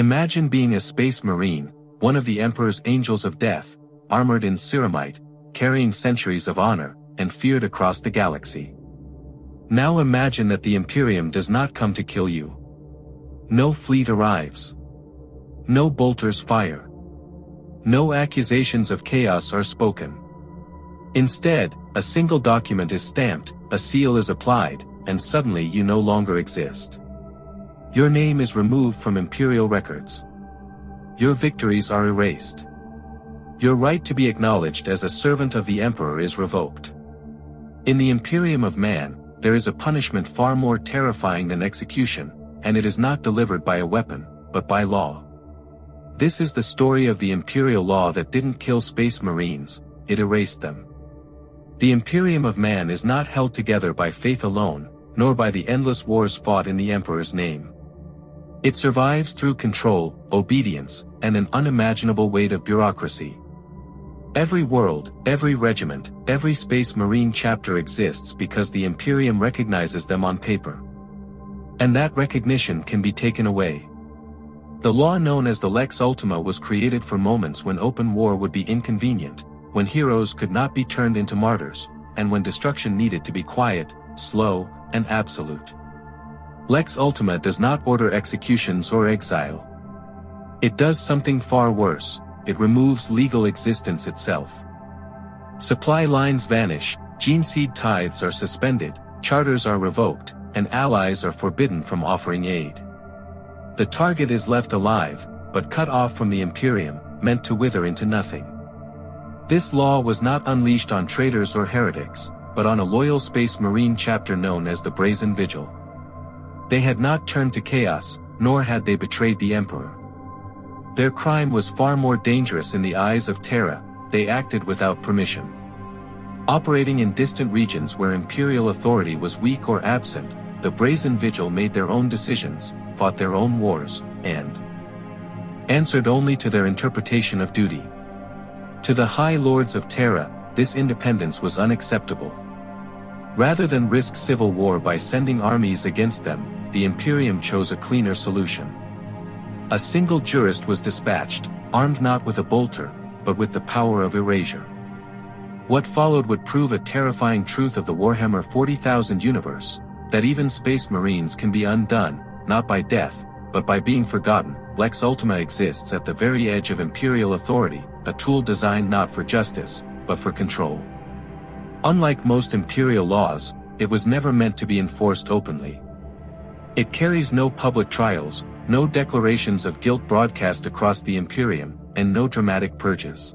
Imagine being a space marine, one of the Emperor's angels of death, armored in ceramite, carrying centuries of honor, and feared across the galaxy. Now imagine that the Imperium does not come to kill you. No fleet arrives. No bolters fire. No accusations of chaos are spoken. Instead, a single document is stamped, a seal is applied, and suddenly you no longer exist. Your name is removed from Imperial records. Your victories are erased. Your right to be acknowledged as a servant of the Emperor is revoked. In the Imperium of man, there is a punishment far more terrifying than execution, and it is not delivered by a weapon, but by law. This is the story of the Imperial law that didn't kill space marines, it erased them. The Imperium of man is not held together by faith alone, nor by the endless wars fought in the Emperor's name. It survives through control, obedience, and an unimaginable weight of bureaucracy. Every world, every regiment, every space marine chapter exists because the Imperium recognizes them on paper. And that recognition can be taken away. The law known as the Lex Ultima was created for moments when open war would be inconvenient, when heroes could not be turned into martyrs, and when destruction needed to be quiet, slow, and absolute. Lex Ultima does not order executions or exile. It does something far worse, it removes legal existence itself. Supply lines vanish, gene seed tithes are suspended, charters are revoked, and allies are forbidden from offering aid. The target is left alive, but cut off from the Imperium, meant to wither into nothing. This law was not unleashed on traitors or heretics, but on a loyal space marine chapter known as the Brazen Vigil. They had not turned to chaos, nor had they betrayed the Emperor. Their crime was far more dangerous in the eyes of Terra, they acted without permission. Operating in distant regions where Imperial authority was weak or absent, the Brazen Vigil made their own decisions, fought their own wars, and answered only to their interpretation of duty. To the High Lords of Terra, this independence was unacceptable. Rather than risk civil war by sending armies against them, the Imperium chose a cleaner solution. A single jurist was dispatched, armed not with a bolter, but with the power of erasure. What followed would prove a terrifying truth of the Warhammer 40,000 universe, that even space marines can be undone, not by death, but by being forgotten. Lex Ultima exists at the very edge of Imperial authority, a tool designed not for justice, but for control. Unlike most Imperial laws, it was never meant to be enforced openly. It carries no public trials, no declarations of guilt broadcast across the Imperium, and no dramatic purges.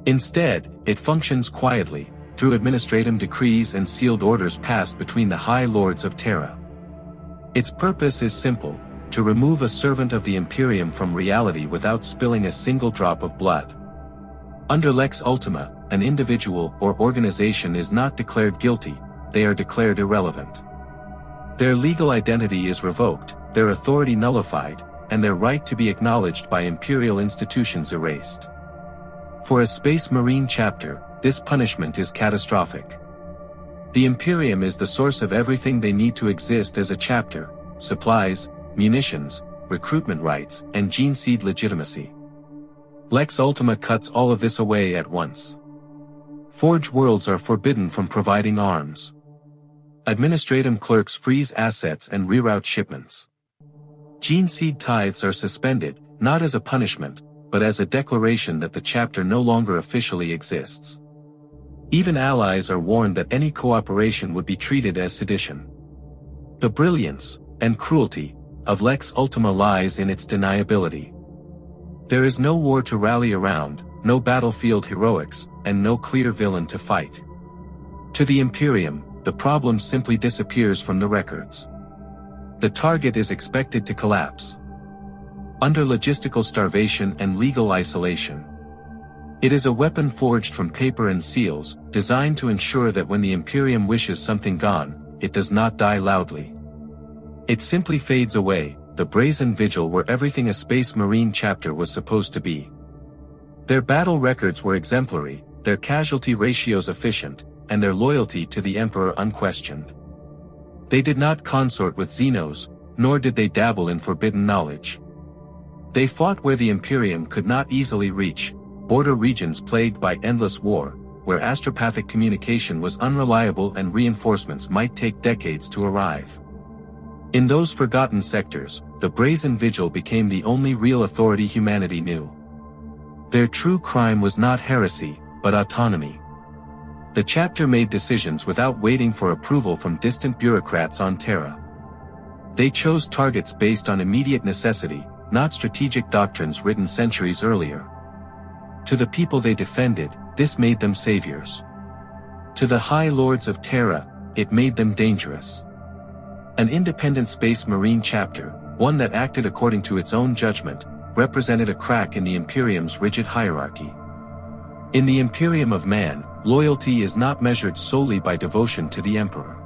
Instead, it functions quietly, through administrative decrees and sealed orders passed between the High Lords of Terra. Its purpose is simple, to remove a servant of the Imperium from reality without spilling a single drop of blood. Under Lex Ultima, an individual or organization is not declared guilty, they are declared irrelevant. Their legal identity is revoked, their authority nullified, and their right to be acknowledged by Imperial institutions erased. For a Space Marine chapter, this punishment is catastrophic. The Imperium is the source of everything they need to exist as a chapter: supplies, munitions, recruitment rights, and gene seed legitimacy. Lex Ultima cuts all of this away at once. Forge worlds are forbidden from providing arms. Administrative clerks freeze assets and reroute shipments. Gene seed tithes are suspended, not as a punishment, but as a declaration that the chapter no longer officially exists. Even allies are warned that any cooperation would be treated as sedition. The brilliance, and cruelty, of Lex Ultima lies in its deniability. There is no war to rally around, no battlefield heroics, and no clear villain to fight. To the Imperium, the problem simply disappears from the records. The target is expected to collapse. Under logistical starvation and legal isolation. It is a weapon forged from paper and seals, designed to ensure that when the Imperium wishes something gone, it does not die loudly. It simply fades away, the Brazen Vigil were everything a Space Marine chapter was supposed to be. Their battle records were exemplary, their casualty ratios efficient, and their loyalty to the Emperor unquestioned. They did not consort with Xenos, nor did they dabble in forbidden knowledge. They fought where the Imperium could not easily reach, border regions plagued by endless war, where astropathic communication was unreliable and reinforcements might take decades to arrive. In those forgotten sectors, the Brazen Vigil became the only real authority humanity knew. Their true crime was not heresy, but autonomy. The chapter made decisions without waiting for approval from distant bureaucrats on Terra. They chose targets based on immediate necessity, not strategic doctrines written centuries earlier. To the people they defended, this made them saviors. To the High Lords of Terra, it made them dangerous. An independent Space Marine chapter, one that acted according to its own judgment, represented a crack in the Imperium's rigid hierarchy. In the Imperium of man, loyalty is not measured solely by devotion to the Emperor.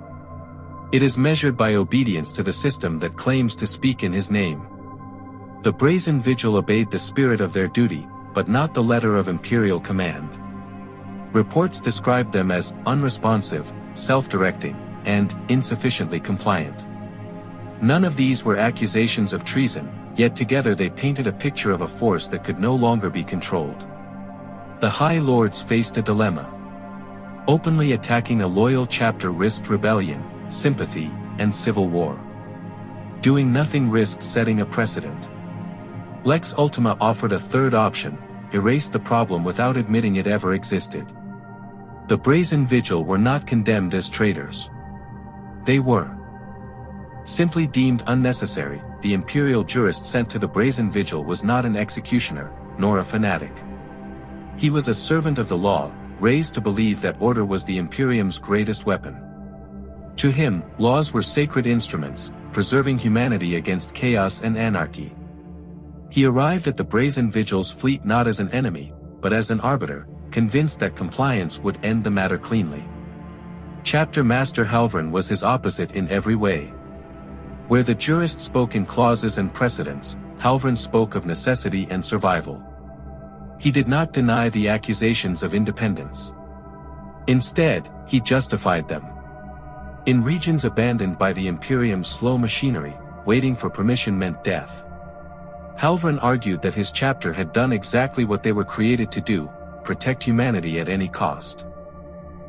It is measured by obedience to the system that claims to speak in his name. The Brazen Vigil obeyed the spirit of their duty, but not the letter of Imperial command. Reports described them as unresponsive, self-directing, and insufficiently compliant. None of these were accusations of treason, yet together they painted a picture of a force that could no longer be controlled. The High Lords faced a dilemma. Openly attacking a loyal chapter risked rebellion, sympathy, and civil war. Doing nothing risked setting a precedent. Lex Ultima offered a third option: erase the problem without admitting it ever existed. The Brazen Vigil were not condemned as traitors. They were simply deemed unnecessary. The Imperial jurist sent to the Brazen Vigil was not an executioner, nor a fanatic. He was a servant of the law, raised to believe that order was the Imperium's greatest weapon. To him, laws were sacred instruments, preserving humanity against chaos and anarchy. He arrived at the Brazen Vigil's fleet not as an enemy, but as an arbiter, convinced that compliance would end the matter cleanly. Chapter Master Halvran was his opposite in every way. Where the jurist spoke in clauses and precedents, Halvran spoke of necessity and survival. He did not deny the accusations of independence. Instead, he justified them. In regions abandoned by the Imperium's slow machinery, waiting for permission meant death. Halvran argued that his chapter had done exactly what they were created to do: protect humanity at any cost.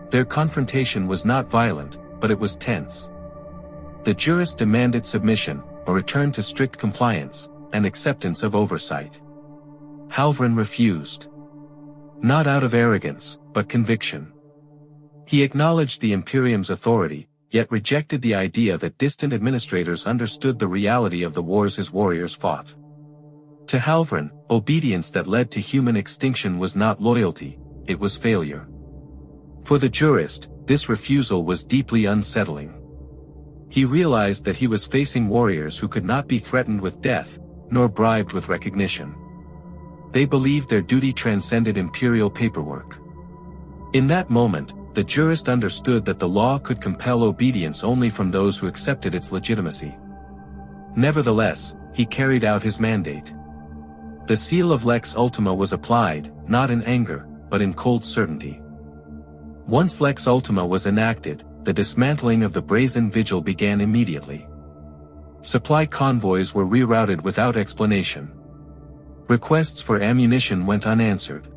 Their confrontation was not violent, but it was tense. The jurist demanded submission, a return to strict compliance, and acceptance of oversight. Halvran refused. Not out of arrogance, but conviction. He acknowledged the Imperium's authority, yet rejected the idea that distant administrators understood the reality of the wars his warriors fought. To Halvran, obedience that led to human extinction was not loyalty, it was failure. For the jurist, this refusal was deeply unsettling. He realized that he was facing warriors who could not be threatened with death, nor bribed with recognition. They believed their duty transcended imperial paperwork. In that moment, the jurist understood that the law could compel obedience only from those who accepted its legitimacy. Nevertheless, he carried out his mandate. The seal of Lex Ultima was applied, not in anger, but in cold certainty. Once Lex Ultima was enacted, the dismantling of the Brazen Vigil began immediately. Supply convoys were rerouted without explanation. Requests for ammunition went unanswered.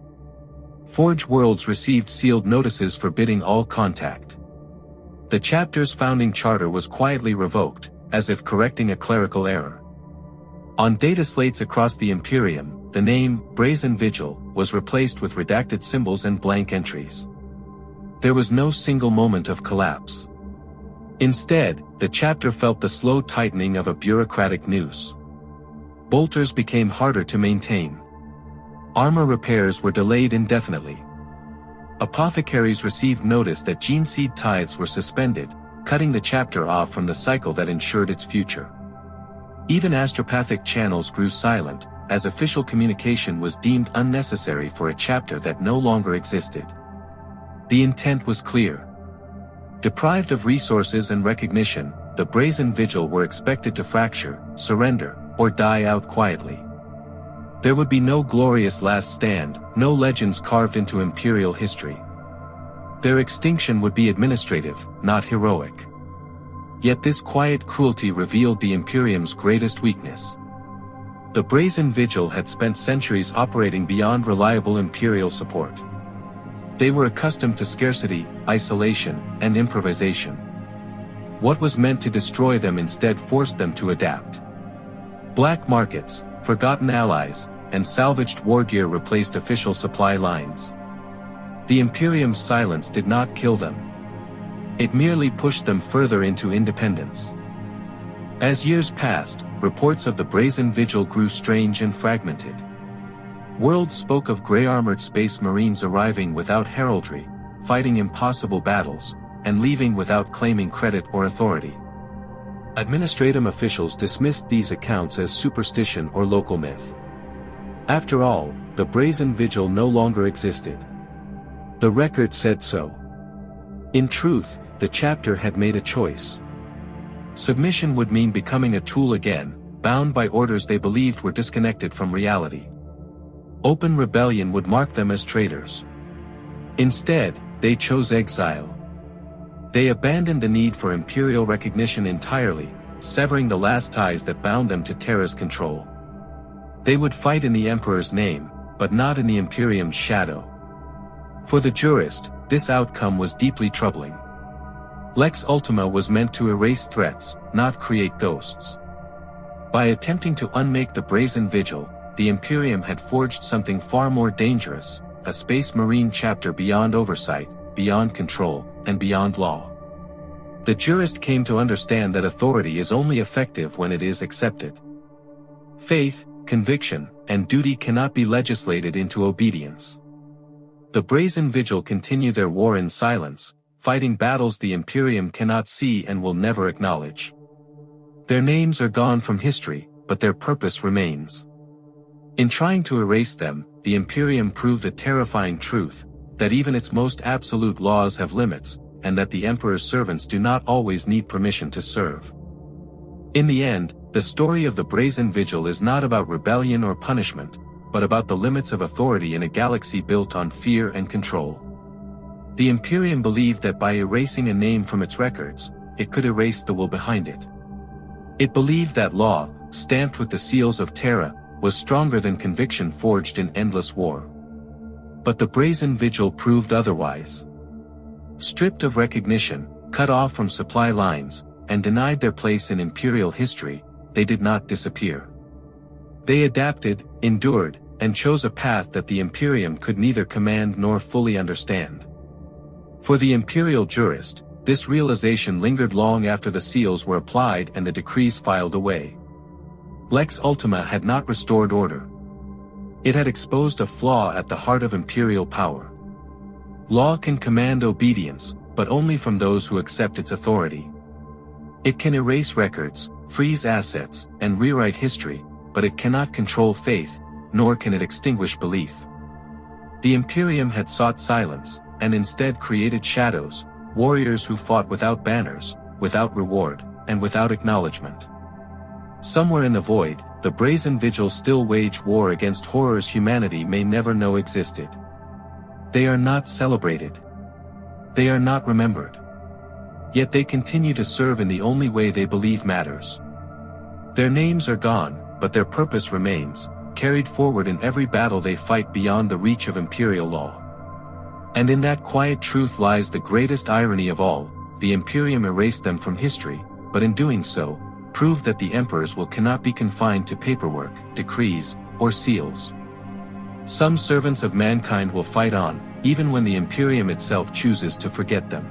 Forge Worlds received sealed notices forbidding all contact. The chapter's founding charter was quietly revoked, as if correcting a clerical error. On data slates across the Imperium, the name Brazen Vigil was replaced with redacted symbols and blank entries. There was no single moment of collapse. Instead, the chapter felt the slow tightening of a bureaucratic noose. Bolters became harder to maintain. Armor repairs were delayed indefinitely. Apothecaries received notice that gene seed tithes were suspended, cutting the chapter off from the cycle that ensured its future. Even astropathic channels grew silent, as official communication was deemed unnecessary for a chapter that no longer existed. The intent was clear. Deprived of resources and recognition, the Brazen Vigil were expected to fracture, surrender, or die out quietly. There would be no glorious last stand, no legends carved into Imperial history. Their extinction would be administrative, not heroic. Yet this quiet cruelty revealed the Imperium's greatest weakness. The Brazen Vigil had spent centuries operating beyond reliable Imperial support. They were accustomed to scarcity, isolation, and improvisation. What was meant to destroy them instead forced them to adapt. Black markets, forgotten allies, and salvaged war gear replaced official supply lines. The Imperium's silence did not kill them. It merely pushed them further into independence. As years passed, reports of the Brazen Vigil grew strange and fragmented. Worlds spoke of gray-armored space marines arriving without heraldry, fighting impossible battles, and leaving without claiming credit or authority. Administrative officials dismissed these accounts as superstition or local myth. After all, the Brazen Vigil no longer existed. The record said so. In truth, the chapter had made a choice. Submission would mean becoming a tool again, bound by orders they believed were disconnected from reality. Open rebellion would mark them as traitors. Instead, they chose exile. They abandoned the need for Imperial recognition entirely, severing the last ties that bound them to Terra's control. They would fight in the Emperor's name, but not in the Imperium's shadow. For the jurist, this outcome was deeply troubling. Lex Ultima was meant to erase threats, not create ghosts. By attempting to unmake the Brazen Vigil, the Imperium had forged something far more dangerous, a Space Marine chapter beyond oversight, beyond control, and beyond law. The jurist came to understand that authority is only effective when it is accepted. Faith, conviction, and duty cannot be legislated into obedience. The Brazen Vigil continue their war in silence, fighting battles the Imperium cannot see and will never acknowledge. Their names are gone from history, but their purpose remains. In trying to erase them, the Imperium proved a terrifying truth, that even its most absolute laws have limits, and that the Emperor's servants do not always need permission to serve. In the end, the story of the Brazen Vigil is not about rebellion or punishment, but about the limits of authority in a galaxy built on fear and control. The Imperium believed that by erasing a name from its records, it could erase the will behind it. It believed that law, stamped with the seals of Terra, was stronger than conviction forged in endless war. But the Brazen Vigil proved otherwise. Stripped of recognition, cut off from supply lines, and denied their place in Imperial history, they did not disappear. They adapted, endured, and chose a path that the Imperium could neither command nor fully understand. For the Imperial jurist, this realization lingered long after the seals were applied and the decrees filed away. Lex Ultima had not restored order. It had exposed a flaw at the heart of Imperial power. Law can command obedience, but only from those who accept its authority. It can erase records, freeze assets, and rewrite history, but it cannot control faith, nor can it extinguish belief. The Imperium had sought silence, and instead created shadows, warriors who fought without banners, without reward, and without acknowledgement. Somewhere in the void, the Brazen Vigil still wage war against horrors humanity may never know existed. They are not celebrated. They are not remembered. Yet they continue to serve in the only way they believe matters. Their names are gone, but their purpose remains, carried forward in every battle they fight beyond the reach of Imperial law. And in that quiet truth lies the greatest irony of all: the Imperium erased them from history, but in doing so, proved that the Emperor's will cannot be confined to paperwork, decrees, or seals. Some servants of mankind will fight on, even when the Imperium itself chooses to forget them.